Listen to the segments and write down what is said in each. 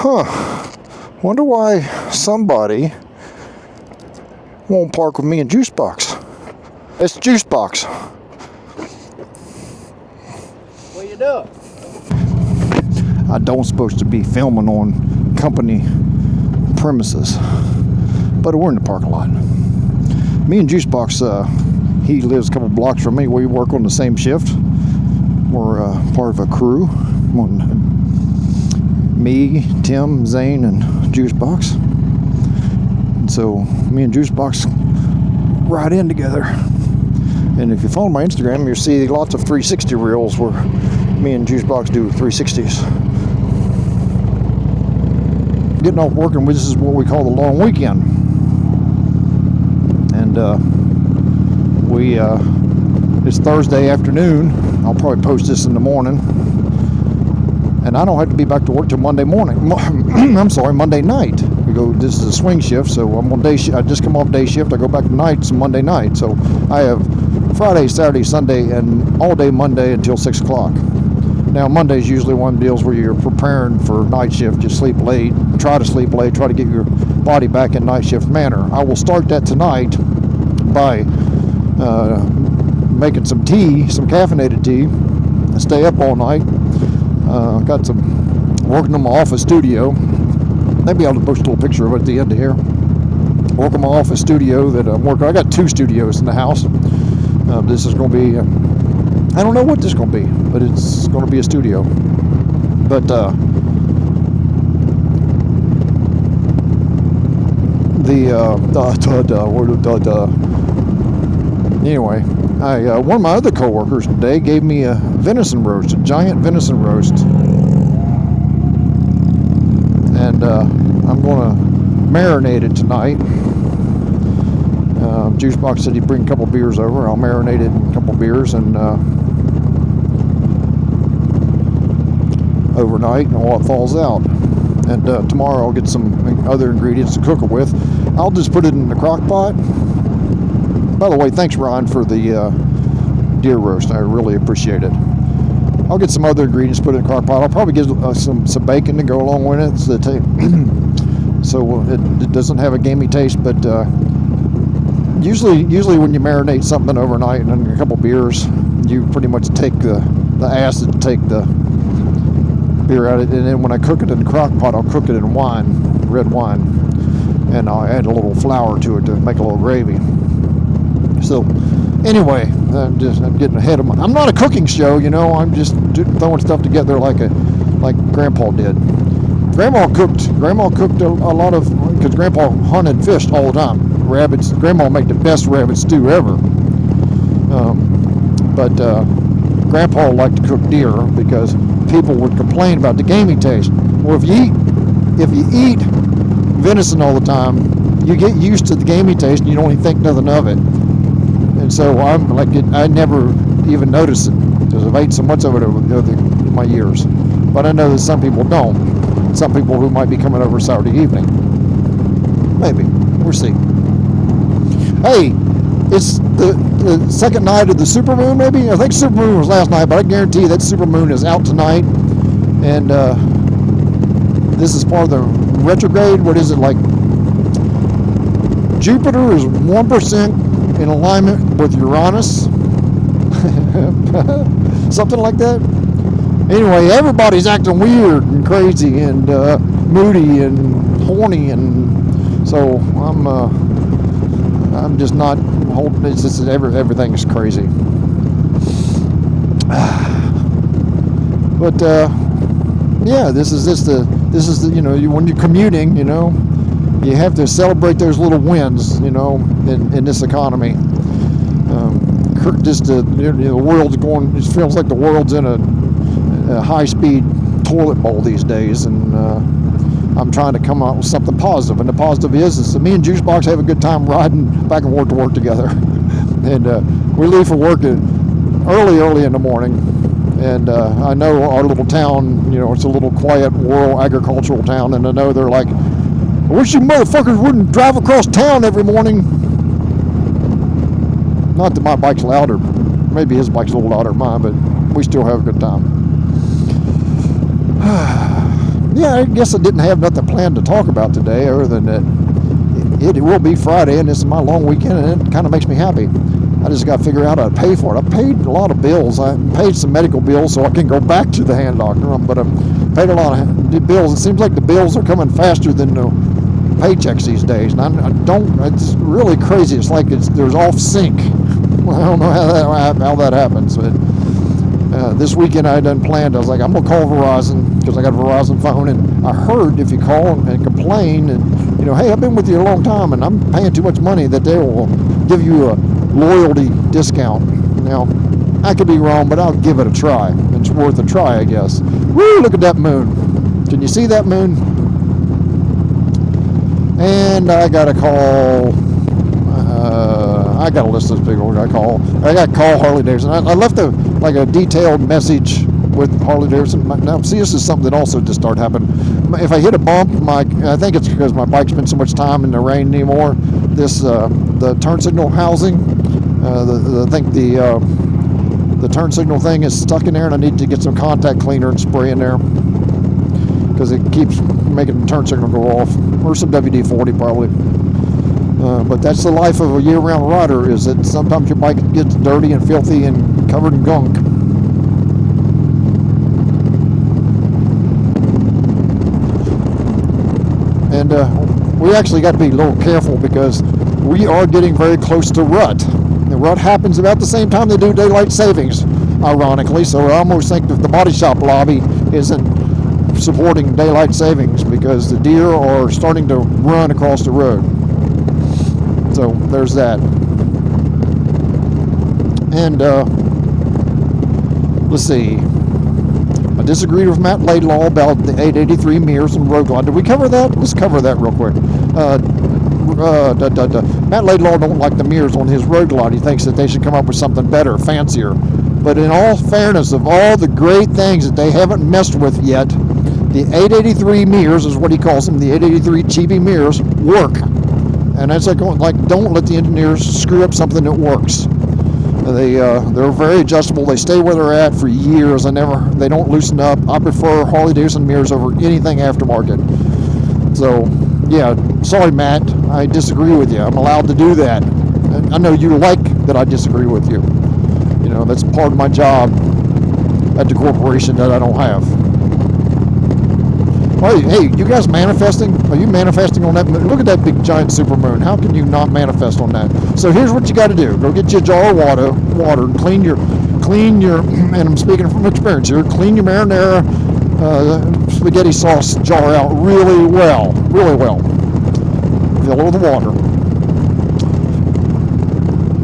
Wonder why somebody won't park with me in Juicebox. It's Juicebox. What you doing? I don't supposed to be filming on company premises, but we're in the parking lot. Me and Juicebox, he lives a couple blocks from me. We work on the same shift. We're part of a crew. Me, Tim, Zane, and Juicebox. And so me and Juicebox ride in together. And if you follow my Instagram, you'll see lots of 360 reels where me and Juicebox do 360s. Getting off work, and this is what we call the long weekend. And it's Thursday afternoon. I'll probably post this in the morning. And I don't have to be back to work till Monday morning. I'm sorry, Monday night. This is a swing shift, so I'm on day shift. I just come off day shift. I go back to nights Monday night. So I have Friday, Saturday, Sunday, and all day Monday until 6 o'clock. Now, Monday's usually one of the deals where you're preparing for night shift. You sleep late, try to sleep late, try to get your body back in night shift manner. I will start that tonight by making some tea, some caffeinated tea, and stay up all night. Got some working on my office studio. Maybe I'll post a little picture of it at the end of here. Working on my office studio that I'm working. I got 2 studios in the house. This is going to be, I don't know what this is going to be, but it's going to be a studio. But anyway, one of my other coworkers today gave me a venison roast, a giant venison roast. And I'm going to marinate it tonight. Juicebox said he'd bring a couple beers over. I'll marinate it in a couple beers and overnight while it falls out. And tomorrow I'll get some other ingredients to cook it with. I'll just put it in the crock pot. By the way, thanks Ron for the deer roast. I really appreciate it. I'll get some other ingredients, put it in a crock pot. I'll probably get some bacon to go along with it, so it doesn't have a gamey taste. But usually when you marinate something overnight and then a couple beers, you pretty much take the acid, take the beer out of it, and then when I cook it in the crock pot, I'll cook it in wine, red wine, and I'll add a little flour to it to make a little gravy. So anyway, I'm getting ahead of I'm not a cooking show, you know. I'm just throwing stuff together like Grandpa did. Grandma cooked a lot of, because Grandpa hunted and fished all the time. Rabbits. Grandma made the best rabbit stew ever. But Grandpa liked to cook deer because people would complain about the gamey taste. Well, if you eat venison all the time, you get used to the gamey taste and you don't even think nothing of it. And so I'm like, I never even noticed it because I've ate so much of it over my years. But I know that some people don't. Some people who might be coming over Saturday evening. Maybe. We'll see. Hey, it's the second night of the SuperMoon, maybe? I think SuperMoon was last night, but I guarantee you that SuperMoon is out tonight. And this is part of the retrograde. What is it, like? Jupiter is 1% in alignment with Uranus. Something like that. Anyway, everybody's acting weird and crazy and moody and horny, and so I'm just not holding. It's just everything is crazy. But yeah, this is the you know, when you're commuting, you know, you have to celebrate those little wins, you know, in this economy. The world's going. It feels like the world's in a high-speed toilet bowl these days, and I'm trying to come up with something positive. And the positive is that me and Juicebox have a good time riding back and forth to work together. And we leave for work early in the morning. And I know our little town, you know, it's a little quiet, rural, agricultural town, and I know they're like, I wish you motherfuckers wouldn't drive across town every morning. Not that my bike's louder. Maybe his bike's a little louder than mine, but we still have a good time. yeah, I guess I didn't have nothing planned to talk about today other than that it will be Friday and this is my long weekend, and it kind of makes me happy. I just got to figure out how to pay for it. I paid a lot of bills. I paid some medical bills so I can go back to the hand doctor, but I paid a lot of bills. It seems like the bills are coming faster than the paychecks these days, and it's really crazy. It's like there's off sync. I don't know how that happens, but this weekend I done planned. I was like, I'm gonna call Verizon because I got a Verizon phone, and I heard if you call and complain, and hey, I've been with you a long time, and I'm paying too much money, that they will give you a loyalty discount. Now, I could be wrong, but I'll give it a try. It's worth a try, I guess. Woo! Look at that moon. Can you see that moon? And I got to call. I got a list of big old. I got to call Harley Davidson. I left a detailed message with Harley Davidson. Now, see, this is something that also just started happening. If I hit a bump, I think it's because my bike's been so much time in the rain anymore. The turn signal housing, I think the turn signal thing is stuck in there, and I need to get some contact cleaner and spray in there because it keeps making the turn signal go off, or some WD-40 probably. But that's the life of a year-round rider, is that sometimes your bike gets dirty and filthy and covered in gunk. And we actually got to be a little careful because we are getting very close to rut. The rut happens about the same time they do daylight savings, ironically. So I almost think that the body shop lobby isn't supporting daylight savings because the deer are starting to run across the road. So there's that. And let's see. I disagreed with Matt Laidlaw about the 883 mirrors and road glide. Did we cover that? Let's cover that real quick. Matt Laidlaw don't like the mirrors on his road glide. He thinks that they should come up with something better, fancier. But in all fairness, of all the great things that they haven't messed with yet, the 883 mirrors is what he calls them. The 883 chibi mirrors work. And that's like don't let the engineers screw up something that works. They're very adjustable. They stay where they're at for years. They don't loosen up. I prefer Harley Davidson mirrors over anything aftermarket. So, yeah, sorry, Matt. I disagree with you. I'm allowed to do that. And I know you like that I disagree with you. That's part of my job at the corporation that I don't have. Hey, you guys manifesting? Are you manifesting on that moon? Look at that big giant supermoon. How can you not manifest on that? So here's what you got to do. Go get you a jar of water and clean your, and I'm speaking from experience here, clean your marinara spaghetti sauce jar out really well. Fill it with water.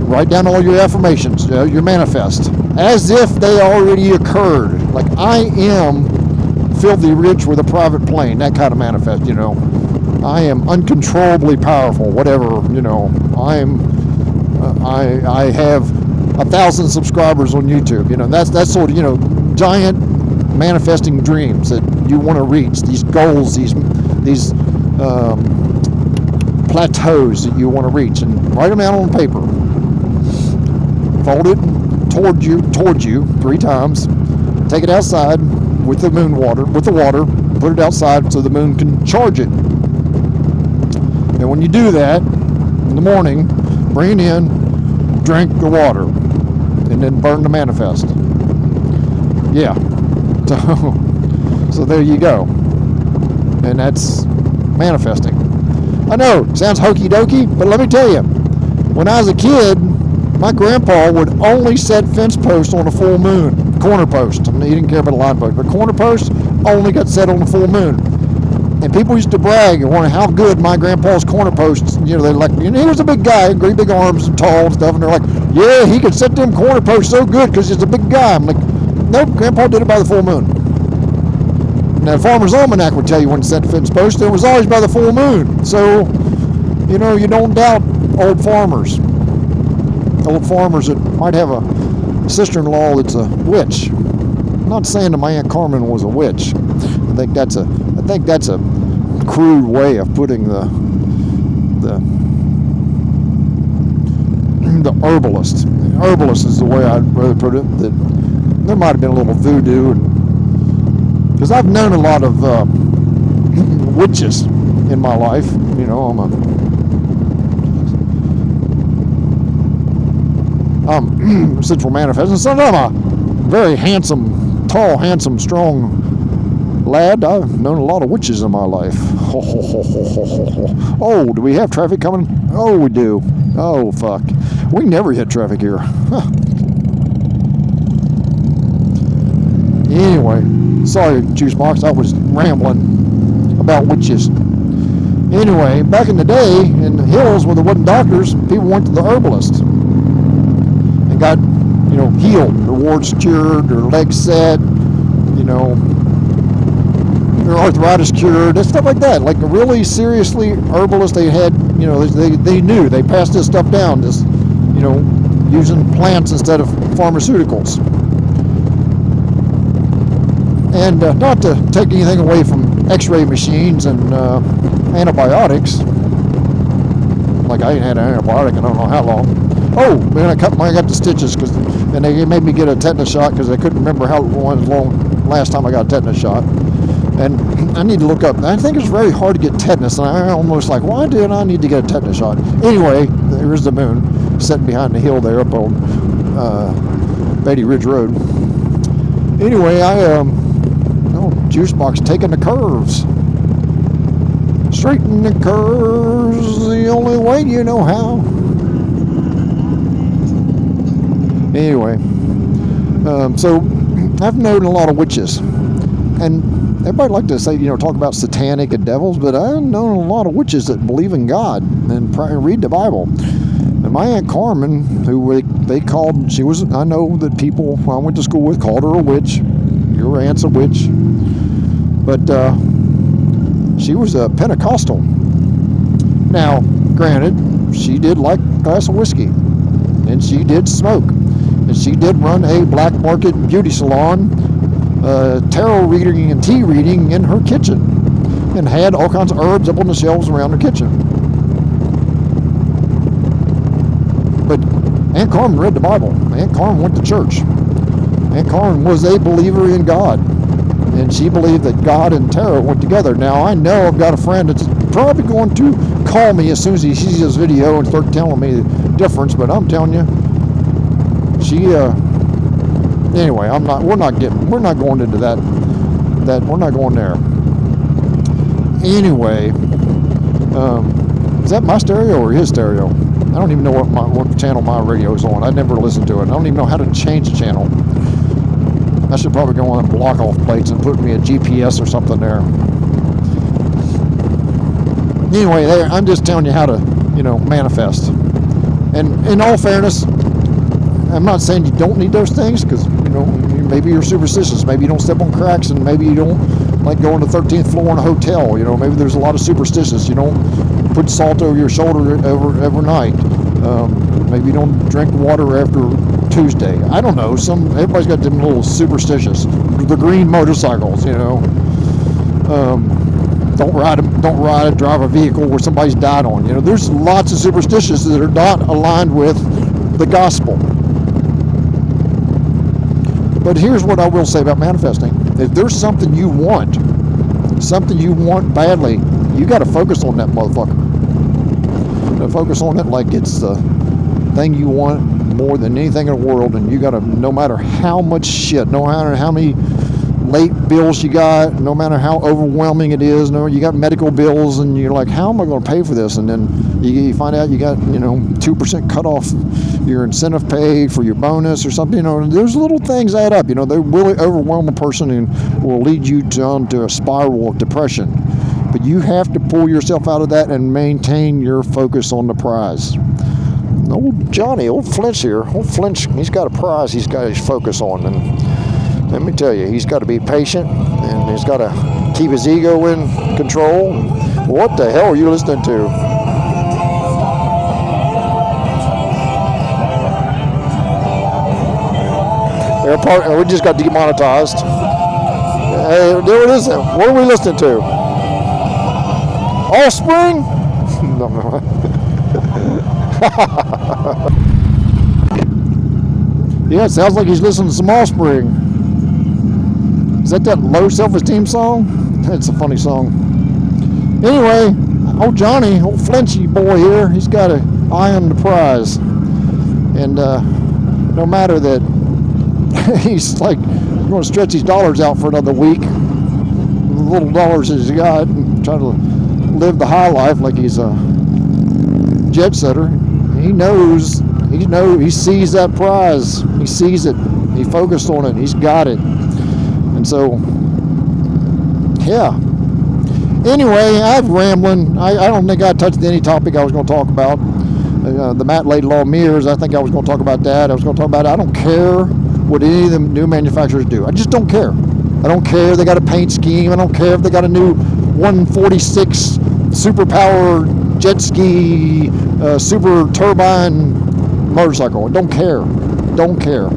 Write down all your affirmations, your manifest, as if they already occurred. Like, I am filthy rich with a private plane, that kind of manifest. I am uncontrollably powerful, whatever. I have 1,000 subscribers on YouTube. That's sort of giant manifesting dreams that you want to reach, these goals, these plateaus that you want to reach, and write them out on paper. Fold it toward you 3 times. Take it outside with the water, put it outside so the moon can charge it. And when you do that in the morning, bring it in, drink the water, and then burn the manifest. Yeah. So there you go. And that's manifesting. I know, sounds hokey dokey, but let me tell you, when I was a kid, my grandpa would only set fence posts on a full moon. Corner post. I mean, he didn't care about a line post, but corner posts only got set on the full moon. And people used to brag and wonder how good my grandpa's corner posts. They're like, he was a big guy, great big arms and tall and stuff. And they're like, yeah, he could set them corner posts so good because he's a big guy. I'm like, nope, Grandpa did it by the full moon. Now, Farmer's Almanac would tell you when to set the fence post. It was always by the full moon. So, you don't doubt old farmers. Old farmers that might have a sister-in-law that's a witch. I'm not saying that my Aunt Carmen was a witch. I think that's a crude way of putting the herbalist. Herbalist is the way I'd rather put it. That there might have been a little voodoo, because I've known a lot of witches in my life. You know, I'm central manifesting. So I'm a very handsome, tall, handsome, strong lad. I've known a lot of witches in my life. Oh, do we have traffic coming? Oh, we do. Oh, fuck. We never hit traffic here. Anyway, sorry, Juice Box. I was rambling about witches. Anyway, back in the day, in the hills where there wasn't doctors, people went to the herbalist and got, you know, healed. Their warts cured, their legs set, you know, their arthritis cured, and stuff like that. Like really seriously, herbalists, they had, you know, they knew, they passed this stuff down, this, you know, using plants instead of pharmaceuticals. And not to take anything away from x-ray machines and antibiotics. Like I ain't had an antibiotic in I don't know how long. Oh, man, I got the stitches, and they made me get a tetanus shot because I couldn't remember how long last time I got a tetanus shot. And I need to look up. I think it's very hard to get tetanus, and I almost like, why did I need to get a tetanus shot? Anyway, there's the moon sitting behind the hill there up on Betty Ridge Road. Anyway, Juice Box taking the curves. Straighten the curves the only way you know how. Anyway, so I've known a lot of witches, and everybody like to say, you know, talk about satanic and devils, but I've known a lot of witches that believe in God and read the Bible. And my Aunt Carmen, who they called, I know that people I went to school with called her a witch. Your aunt's a witch. But she was a Pentecostal. Now, granted, she did like a glass of whiskey, and she did smoke, and she did run a black market beauty salon, tarot reading and tea reading in her kitchen, and had all kinds of herbs up on the shelves around her kitchen. But Aunt Carmen read the Bible. Aunt Carmen went to church. Aunt Carmen was a believer in God, and she believed that God and tarot went together. Now, I know I've got a friend that's probably going to call me as soon as he sees this video and start telling me the difference, but I'm telling you, anyway, we're not going into that, we're not going there. Anyway, is that my stereo or his stereo? I don't even know what channel my radio is on. I never listened to it. I don't even know how to change the channel. I should probably go on block off plates and put me a GPS or something there. Anyway, I'm just telling you how to, you know, manifest. And in all fairness, I'm not saying you don't need those things, because, you know, maybe you're superstitious. Maybe you don't step on cracks, and maybe you don't like going to the 13th floor in a hotel. You know, maybe there's a lot of superstitious. You don't put salt over your shoulder every night. Maybe you don't drink water after Tuesday. I don't know. Everybody's got them little superstitious. The green motorcycles, you know. Don't drive a vehicle where somebody's died on. You know, there's lots of superstitions that are not aligned with the gospel. But here's what I will say about manifesting. If there's something you want badly, you got to focus on that motherfucker. Focus on it like it's the thing you want more than anything in the world, and you got to, no matter how much shit, no matter how many late bills you got, no matter how overwhelming it is, you got medical bills, and you're like, how am I going to pay for this? And then you find out you got, 2% cut off your incentive pay for your bonus or something. Those little things add up. They really overwhelm a person and will lead you down to a spiral of depression. But you have to pull yourself out of that and maintain your focus on the prize. Old Johnny, old Flint's here. Old Flint's, he's got a prize he's got his focus on. And let me tell you, he's got to be patient, and he's got to keep his ego in control. What the hell are you listening to? We just got demonetized. Hey, there it is. What are we listening to? Offspring? No. Yeah, it sounds like he's listening to some Offspring. Is that low self-esteem song? It's a funny song. Anyway, old Johnny, old Flinchy boy here, he's got an eye on the prize. And no matter that he's like going to stretch his dollars out for another week, the little dollars that he's got, and trying to live the high life like he's a jet setter. He knows, he sees that prize. He sees it. He focused on it. He's got it. And so, yeah. Anyway, I'm rambling. I don't think I touched any topic I was going to talk about. The Matt Laidlaw mirrors, I think I was going to talk about that. I was going to talk about it. I don't care what any of the new manufacturers do. I just don't care. I don't care if they got a paint scheme. I don't care if they got a new 146 superpower jet ski super turbine motorcycle. I don't care. Don't care.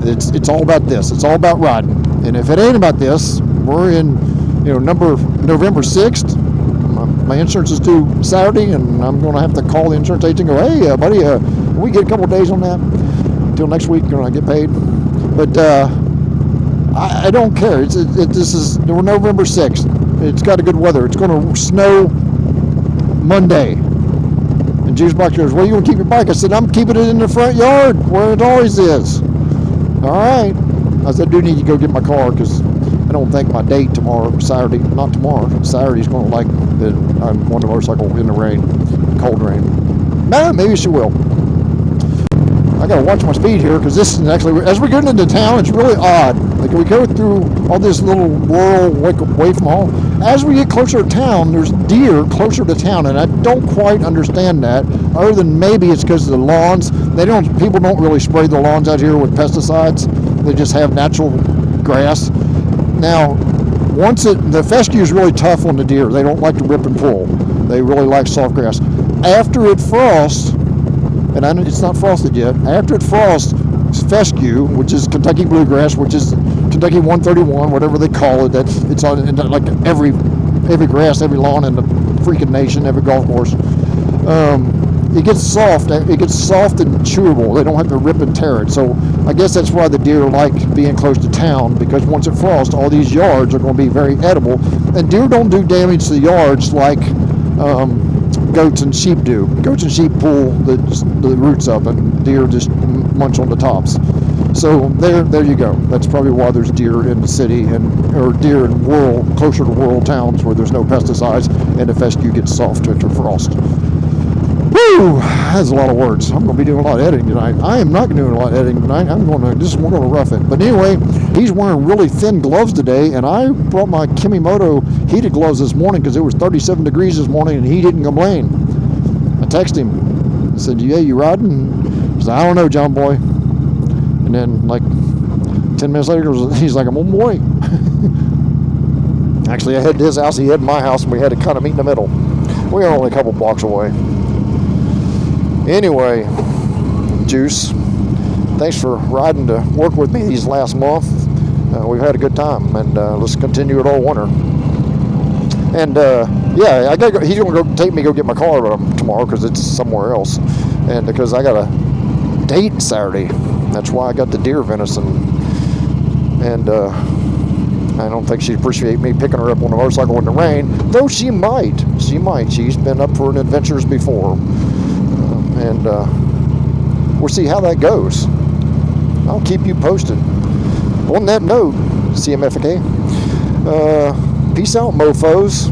It's all about this. It's all about riding. And if it ain't about this, we're in, November 6th. My insurance is due Saturday, and I'm going to have to call the insurance agent and go, hey, buddy, can we get a couple of days on that until next week when I get paid? But I don't care. We're November 6th. It's got a good weather. It's going to snow Monday. And Juice Box goes, where are you going to keep your bike? I said, I'm keeping it in the front yard where it always is. All right. I said, I do need to go get my car because I don't think my date tomorrow, Saturday, not tomorrow, Saturday's going to like that I'm on the motorcycle in the rain, cold rain. Nah, maybe she will. I got to watch my speed here because this is actually, as we get into town, it's really odd. Like we go through all this little rural away from home. As we get closer to town, there's deer closer to town, and I don't quite understand that. Other than maybe it's because of the lawns. People don't really spray the lawns out here with pesticides. They just have natural grass. Now, the fescue is really tough on the deer. They don't like to rip and pull. They really like soft grass. After it frosts, and I know it's not frosted yet, after it frosts, fescue, which is Kentucky bluegrass, which is Kentucky 131, whatever they call it, it's on like every grass, every lawn in the freaking nation, every golf course. It gets soft. It gets soft and chewable. They don't have to rip and tear it. So I guess that's why the deer like being close to town, because once it frosts, all these yards are going to be very edible. And deer don't do damage to the yards like goats and sheep do. Goats and sheep pull the roots up, and deer just munch on the tops. So there you go. That's probably why there's deer in the city or deer in closer to rural towns where there's no pesticides and the fescue gets soft after frost. Woo! That's a lot of words. I'm going to be doing a lot of editing tonight. I am not doing a lot of editing tonight. We're going to rough it. But anyway, he's wearing really thin gloves today, and I brought my Moto heated gloves this morning because it was 37 degrees this morning, and he didn't complain. I texted him. I said, yeah, you riding? He said, I don't know, John boy. And then, like, 10 minutes later, he's like, I'm on my way. Actually, I headed to his house, he headed to my house, and we had to kind of meet in the middle. We were only a couple blocks away. Anyway, Juice, thanks for riding to work with me these last month. We've had a good time, and let's continue it all winter. And yeah, he's going to go take me to go get my car tomorrow because it's somewhere else, and because I got a date Saturday. That's why I got the deer venison, and I don't think she'd appreciate me picking her up on a motorcycle in the rain, though she might. She's been up for adventures before. And we'll see how that goes. I'll keep you posted. On that note, CMFK, peace out, mofos.